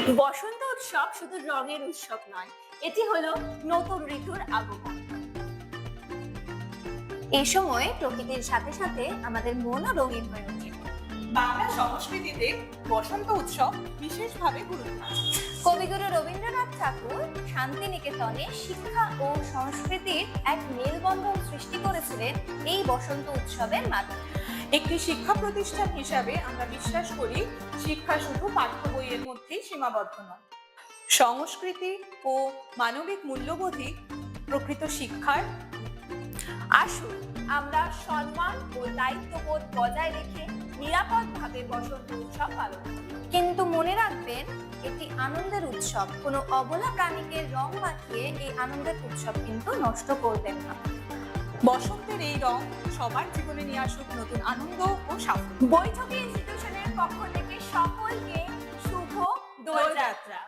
বসন্ত উৎসব শুধু রঙের উৎসব নয়, এটি হলো নতুন ঋতুর আগমন। এই সময় প্রকৃতির সাথে সাথে আমাদের মনও রঙিন হয়ে ওঠে। বাংলা সংস্কৃতিতে বসন্ত উৎসব বিশেষভাবে গুরুত্বপূর্ণ। কবিগুরু রবীন্দ্রনাথ ঠাকুর শান্তিনিকেতনে শিক্ষা ও সংস্কৃতির এক মেলবন্ধন সৃষ্টি করেছিলেন এই বসন্ত উৎসবের মাধ্যমে। একটি শিক্ষা প্রতিষ্ঠান হিসাবে আমরা বিশ্বাস করি শিক্ষা শুধু পাঠ্য বইয়ের মধ্যেই সীমাবদ্ধ নয়। সংস্কৃতি ও মানবিক মূল্যবোধই প্রকৃত শিক্ষার। আসুন আমরা সম্মান ও দায়িত্ববোধ বজায় রেখে নিরাপদভাবে বসন্ত উৎসব পালন করি। কিন্তু মনে রাখবেন, এটি আনন্দের উৎসব। কোনো অবলা প্রাণীকে রং মাখিয়ে এই আনন্দের উৎসব কিন্তু নষ্ট করবেন না। বসন্তের এই রং সবার জীবনে নিয়ে আসুক নতুন আনন্দ ও সাফল্য। বৈঠকি ইনস্টিটিউশনের পক্ষ থেকে সকলকে শুভ দোলযাত্রা।